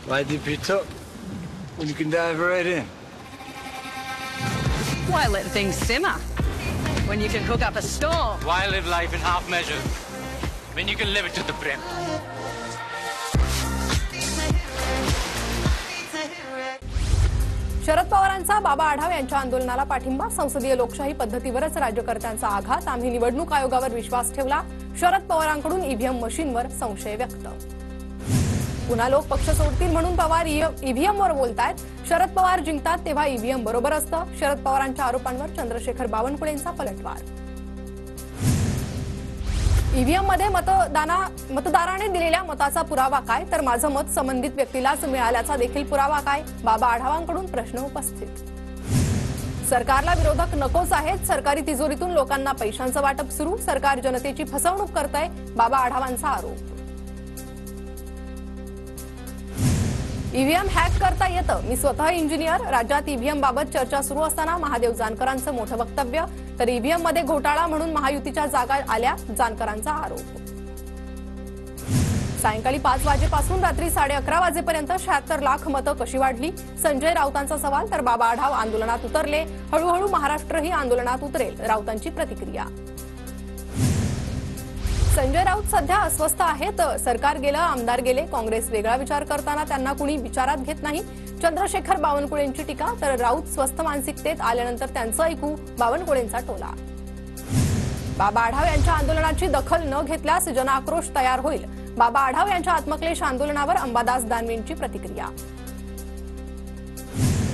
Why dip it up when you can dive right in? Why let things simmer when you can cook up a storm? Why live life in half measures when you can live it to the brim? Sharad पवारांचा बाबा आढाव यांच्या आंदोलनाला पाठिंबा. संसदीय लोकशाही पद्धतीवरच राज्यकर्त्यांचा आघात. आम्ही निवडणूक आयोगावर विश्वास ठेवला. शरद पवारांकडून ईव्हीएम मशीनवर संशय व्यक्त. पुन्हा लोक पक्ष सोडतील म्हणून पवार ईव्हीएमवर बोलतायत. शरद पवार जिंकतात तेव्हा ईव्हीएम बरोबर असतं. शरद पवारांच्या आरोपांवर चंद्रशेखर बावनकुळेंचा पलटवार. ईव्हीएम मध्ये मतदाराने दिलेल्या मताचा पुरावा काय, तर माझं मत संबंधित व्यक्तीलाच मिळाल्याचा देखील पुरावा काय. बाबा आढावांकडून प्रश्न उपस्थित. सरकारला विरोधक नकोच आहेत. सरकारी तिजोरीतून लोकांना पैशांचं वाटप सुरू. सरकार जनतेची फसवणूक करतंय. बाबा आढावांचा आरोप. ईव्हीएम हॅक करता येतं. मी स्वतः इंजिनियर. राज्यात ईव्हीएम बाबत चर्चा सुरू असताना महादेव जानकरांचं मोठं वक्तव्य. तर ईव्हीएम मध्ये घोटाळा म्हणून महायुतीच्या जागा आल्या, जानकरांचा आरोप. सायंकाळी 5 वाजेपासून रात्री 11:30 वाजेपर्यंत 76 लाख मतं कशी वाढली, संजय राऊतांचा सवाल. तर बाबा आढाव आंदोलनात उतरले. हळूहळू महाराष्ट्रही आंदोलनात उतरेल, राऊतांची प्रतिक्रिया. संजय राऊत सध्या अस्वस्थ आहेत. सरकार गेलं, आमदार गेले, काँग्रेस वेगळा विचार करताना त्यांना कुणी विचारात घेत नाही. चंद्रशेखर बावनकुळेंची टीका. तर राऊत स्वस्थ मानसिकतेत आल्यानंतर त्यांचं ऐकू, बावनकुळेंचा टोला. बाबा आढाव यांच्या आंदोलनाची दखल न घेतल्यास जनआक्रोश तयार होईल. बाबा आढाव यांच्या आत्मक्लेश आंदोलनावर अंबादास दानवेंची प्रतिक्रिया.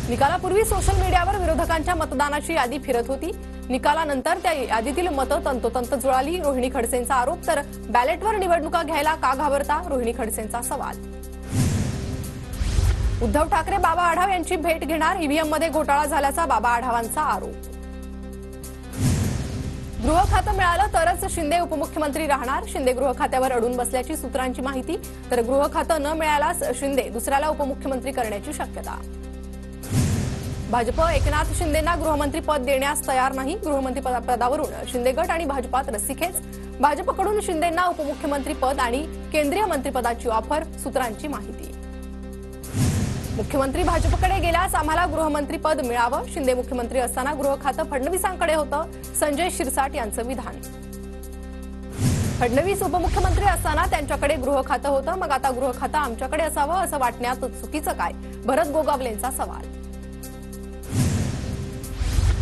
निकालापूर्वी सोशल मीडियावर विरोधकांच्या मतदानाची यादी फिरत होती. निकालानंतर त्या यादीतील मतं तंतोतंत जुळाली, रोहिणी खडसेंचा आरोप. तर बॅलेटवर निवडणुका घ्यायला का घाबरता, रोहिणी खडसेंचा सवाल. उद्धव ठाकरे बाबा आढाव यांची भेट घेणार. ईव्हीएम मध्ये घोटाळा झाल्याचा बाबा आढावांचा आरोप. गृह खातं मिळालं तरच शिंदे उपमुख्यमंत्री राहणार. शिंदे गृह खात्यावर अडून बसल्याची सूत्रांची माहिती. तर गृह खातं न मिळाल्यास शिंदे दुसऱ्याला उपमुख्यमंत्री करण्याची शक्यता. भाजप एकनाथ शिंदेंना गृहमंत्री पद देण्यास तयार नाही. गृहमंत्री पदावरून शिंदे गट आणि भाजपात रस्सीखेच. भाजपकडून शिंदेंना उपमुख्यमंत्री पद आणि केंद्रीय मंत्रिपदाची ऑफर, सूत्रांची माहिती. मुख्यमंत्री भाजपकडे गेल्यास आम्हाला गृहमंत्री पद मिळावं. शिंदे मुख्यमंत्री असताना गृह खातं फडणवीसांकडे होतं, संजय शिरसाट यांचं विधान. फडणवीस उपमुख्यमंत्री असताना त्यांच्याकडे गृह खातं होतं, मग आता गृह खातं आमच्याकडे असावं असं वाटण्यात चुकीचं काय, भरत गोगावलेंचा सवाल.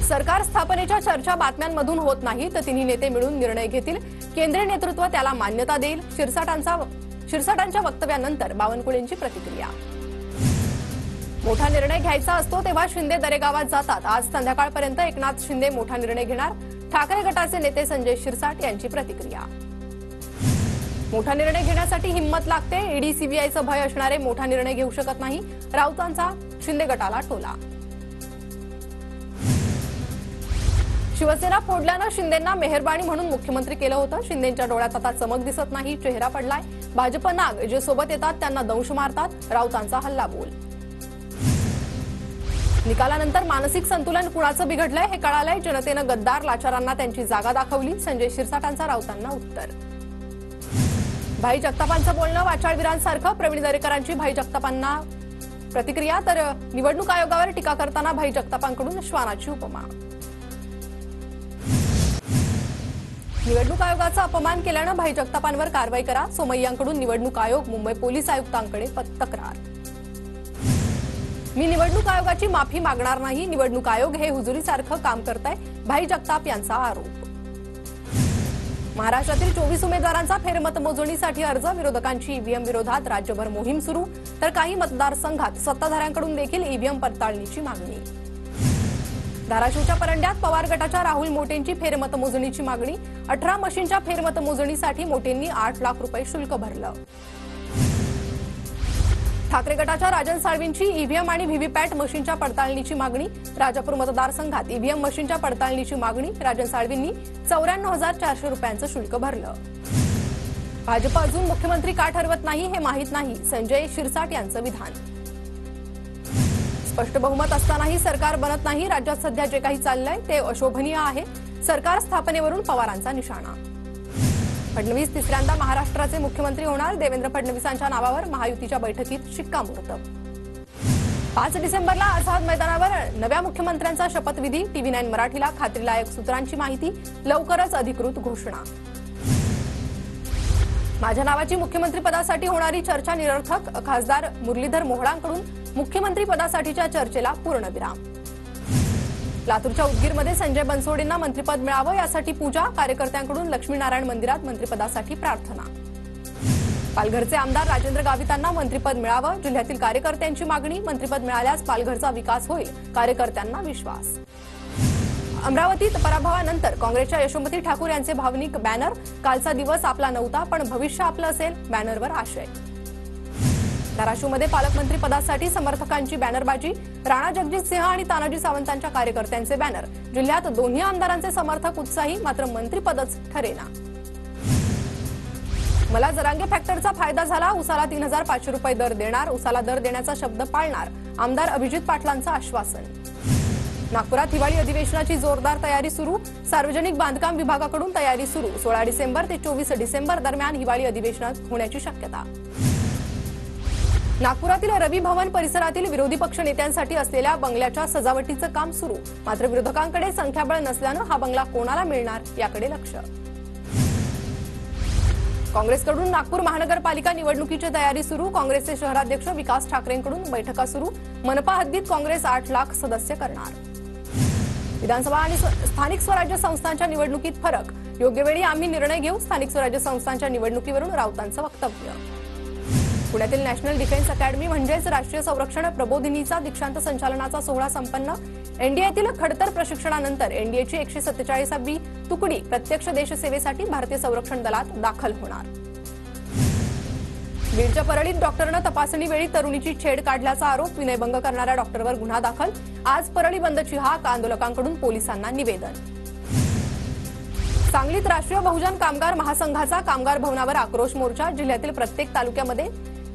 सरकार स्थापनेच्या चर्चा बातम्यांमधून होत नाही, तर तिन्ही नेते मिळून निर्णय घेतील. केंद्रीय नेतृत्व त्याला मान्यता देईल. शिरसाटांच्या वक्तव्यानंतर बावनकुळेंची प्रतिक्रिया. मोठा निर्णय घ्यायचा असतो तेव्हा शिंदे दरेगावात जातात. आज संध्याकाळपर्यंत एकनाथ शिंदे मोठा निर्णय घेणार. ठाकरे गटाचे नेते संजय शिरसाट यांची प्रतिक्रिया. मोठा निर्णय घेण्यासाठी हिंमत लागते. ईडी सीबीआयचं भय असणारे मोठा निर्णय घेऊ शकत नाही, राऊतांचा शिंदे गटाला टोला. शिवसेना फोडल्यानं शिंदेंना मेहरबानी म्हणून मुख्यमंत्री केलं होतं. शिंदेंच्या डोळ्यात आता चमक दिसत नाही, चेहरा पडलाय. भाजप नाग जे सोबत येतात त्यांना दंश मारतात, राऊतांचा हल्लाबोल. निकालानंतर मानसिक संतुलन कुणाचं बिघडलंय हे कळालंय. जनतेनं गद्दार लाचारांना त्यांची जागा दाखवली. संजय शिरसाटांचा राऊतांना उत्तर. भाई जगतापांचं बोलणं वाचाळवीरांसारखं. प्रवीण दरेकरांची भाई जगतापांना प्रतिक्रिया. तर निवडणूक आयोगावर टीका करताना भाई जगतापांकडून श्वानाची उपमा. निवडणूक आयोगाचा अपमान केल्यानं भाई जगतापांवर कारवाई करा. सोमय्यांकडून निवडणूक आयोग मुंबई पोलीस आयुक्तांकडे तक्रार. मी निवडणूक आयोगाची माफी मागणार नाही. निवडणूक आयोग हे हुजुरीसारखं काम करतंय, भाई जगताप यांचा आरोप. महाराष्ट्रातील 24 उमेदवारांचा फेरमतमोजणीसाठी अर्ज. विरोधकांची ईव्हीएम विरोधात राज्यभर मोहीम सुरू. तर काही मतदारसंघात सत्ताधाऱ्यांकडून देखील ईव्हीएम पडताळणीची मागणी. धाराशिवच्या परंड्यात पवार गटाच्या राहुल मोटेंची फेरमतमोजणीची मागणी. 18 मशीनच्या फेरमतमोजणीसाठी मोटेंनी 8 लाख रुपये शुल्क भरलं. ठाकरे गटाच्या राजन साळवींची ईव्हीएम आणि व्हीव्हीपॅट मशीनच्या पडताळणीची मागणी. राजापूर मतदारसंघात ईव्हीएम मशीनच्या पडताळणीची मागणी. राजन साळवींनी 94,400 रुपयांचं शुल्क भरलं. भाजप अजून मुख्यमंत्री का ठरवत नाही हे माहीत नाही, संजय शिरसाट यांचं विधान. स्पष्ट बहुमत असतानाही सरकार बनत नाही. राज्यात सध्या जे काही चाललंय ते अशोभनीय आहे. सरकार स्थापनेवरून पवारांचा निशाणा. फडणवीस तिसऱ्यांदा महाराष्ट्राचे मुख्यमंत्री होणार, देवेंद्र फडणवीसांच्या नावावर महायुतीच्या बैठकीत शिक्कामोर्तब. 5 डिसेंबरला आझाद मैदानावर नव्या मुख्यमंत्र्यांचा शपथविधी, TV9 मराठीला खात्रीलायक सूत्रांची माहिती, लवकरच अधिकृत घोषणा. माझ्या नावाची मुख्यमंत्रीपदासाठी होणारी चर्चा निरर्थक, खासदार मुरलीधर मोहोळांकडून मुख्यमंत्रीपदासाठीच्या चर्चेला पूर्णविराम. लातूरच्या उदगीरमध्ये संजय बनसोडेंना मंत्रिपद मिळावं यासाठी पूजा, कार्यकर्त्यांकडून लक्ष्मीनारायण मंदिरात मंत्रिपदासाठी प्रार्थना. पालघरचे आमदार राजेंद्र गावितांना मंत्रिपद मिळावं, जिल्ह्यातील कार्यकर्त्यांची मागणी, मंत्रिपद मिळाल्यास पालघरचा विकास होईल, कार्यकर्त्यांना विश्वास. अमरावतीत पराभवानंतर काँग्रेसच्या यशोमती ठाकूर यांचे भावनिक बॅनर, कालचा दिवस आपला नव्हता पण भविष्य आपलं असेल, बॅनरवर आशय. धाराशिवमध्ये पालकमंत्री पदासाठी समर्थकांची बॅनरबाजी, राणा जगजितसिंह आणि तानाजी सावंतांच्या कार्यकर्त्यांचे बॅनर. जिल्ह्यात दोन्ही आमदारांचे समर्थक उत्साही, मात्र मंत्रिपदच ठरेना. मला जरांगे फॅक्टरचा फायदा झाला, उसाला 3,500 रुपये दर देणार, उसाला दर देण्याचा शब्द पाळणार, आमदार अभिजित पाटलांचं आश्वासन. नागपुरात हिवाळी अधिवेशनाची जोरदार तयारी सुरू, सार्वजनिक बांधकाम विभागाकडून तयारी सुरू. 16 डिसेंबर ते 24 डिसेंबर दरम्यान हिवाळी अधिवेशनात होण्याची शक्यता. नागपुरातील रवी भवन परिसरातील विरोधी पक्ष नेत्यांसाठी असलेल्या बंगल्याच्या सजावटीचं काम सुरू, मात्र विरोधकांकडे संख्याबळ नसल्यानं हा बंगला कोणाला मिळणार याकडे लक्ष. काँग्रेसकडून नागपूर महानगरपालिका निवडणुकीची तयारी सुरू, काँग्रेसचे शहराध्यक्ष विकास ठाकरेंकडून बैठका सुरू. मनपा हद्दीत काँग्रेस 8 लाख सदस्य करणार. विधानसभा आणि स्थानिक स्वराज्य संस्थांच्या निवडणुकीत फरक, योग्य वेळी आम्ही निर्णय घेऊ, स्थानिक स्वराज्य संस्थांच्या निवडणुकीवरून राऊतांचं वक्तव्य. पुण्यातील नॅशनल डिफेन्स अकॅडमी म्हणजेच राष्ट्रीय संरक्षण प्रबोधिनीचा दीक्षांत संचालनाचा सोहळा संपन्न. एनडीएतील खडतर प्रशिक्षणानंतर एनडीएची 147वी तुकडी प्रत्यक्ष देशसेवेसाठी भारतीय संरक्षण दलात दाखल होणार. बीडच्या परळीत डॉक्टरनं तपासणीवेळी तरुणीची छेड काढल्याचा आरोप, विनयभंग करणाऱ्या डॉक्टरवर गुन्हा दाखल. आज परळी बंदची हाक, आंदोलकांकडून पोलिसांना निवेदन. सांगलीत राष्ट्रीय बहुजन कामगार महासंघाचा कामगार भवनावर आक्रोश मोर्चा, जिल्ह्यातील प्रत्येक तालुक्यामध्ये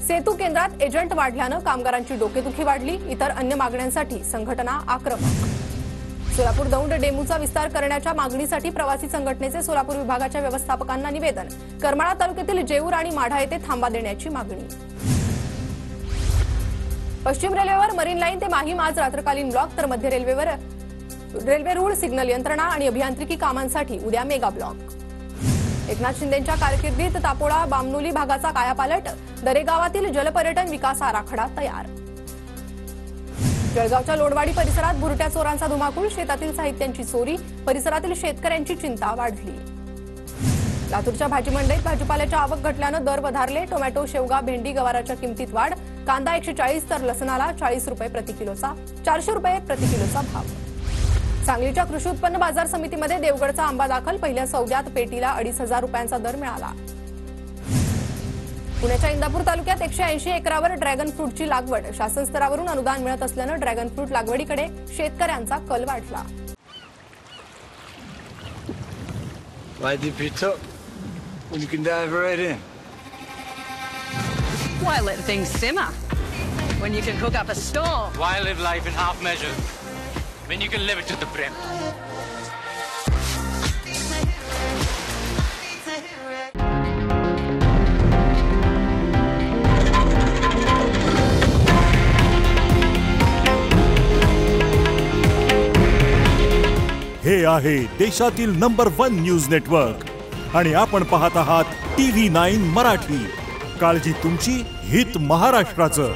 सेतू केंद्रात एजंट वाढल्यानं कामगारांची डोकेदुखी वाढली, इतर अन्य मागण्यांसाठी संघटना आक्रमक. सोलापूर दौंड डेमूचा विस्तार करण्याच्या मागणीसाठी प्रवासी संघटनेचे सोलापूर विभागाच्या व्यवस्थापकांना निवेदन. करमाळा तालुक्यातील जेऊर आणि माढा येथे थांबा देण्याची मागणी. पश्चिम रेल्वेवर मरीन लाईन ते माहीम आज रात्रकालीन ब्लॉक, तर मध्य रेल्वेवर रेल्वे रूळ, सिग्नल यंत्रणा आणि अभियांत्रिकी कामांसाठी उद्या मेगा ब्लॉक. एकनाथ शिंदेंच्या कारकिर्दीत तापोळा बामनोली भागाचा कायापालट, दरेगावातील जलपर्यटन विकास आराखडा तयार. जळगावच्या लोडवाडी परिसरात भुरट्या चोरांचा धुमाकूळ, शेतातील साहित्यांची चोरी, परिसरातील शेतकऱ्यांची चिंता वाढली. लातूरच्या भाजी मंडईत भाजीपाल्याच्या आवक घटल्यानं दर वधारले, टोमॅटो, शेवगा, भेंडी, गवाराच्या किमतीत वाढ, कांदा 140 तर लसणाला 40 रुपये प्रति किलोचा, 400 रुपये प्रति किलोचा भाव. सांगलीच्या कृषी उत्पन्न बाजार समितीमध्ये देवगडचा आंबा दाखल, पहिल्या सौद्यात पेटीला 2,500 रुपयांचा दर मिळाला. पुण्याच्या इंदापूर तालुक्यात 180 एकरावर ड्रॅगन फ्रूटची लागवड, शासन स्तरावरून अनुदान मिळत असल्यानं ड्रॅगन फ्रूट लागवडीकडे शेतकऱ्यांचा कल वाढला. Why deep you took when you can dive right in? Why let things simmer when you can cook up a storm? Why live life in half measure when you can live it to the brim? हे आहे देशातील number 1 news network आणि आपण पाहत आहात TV9 Marathi. काळजी तुमची, हित महाराष्ट्राचं.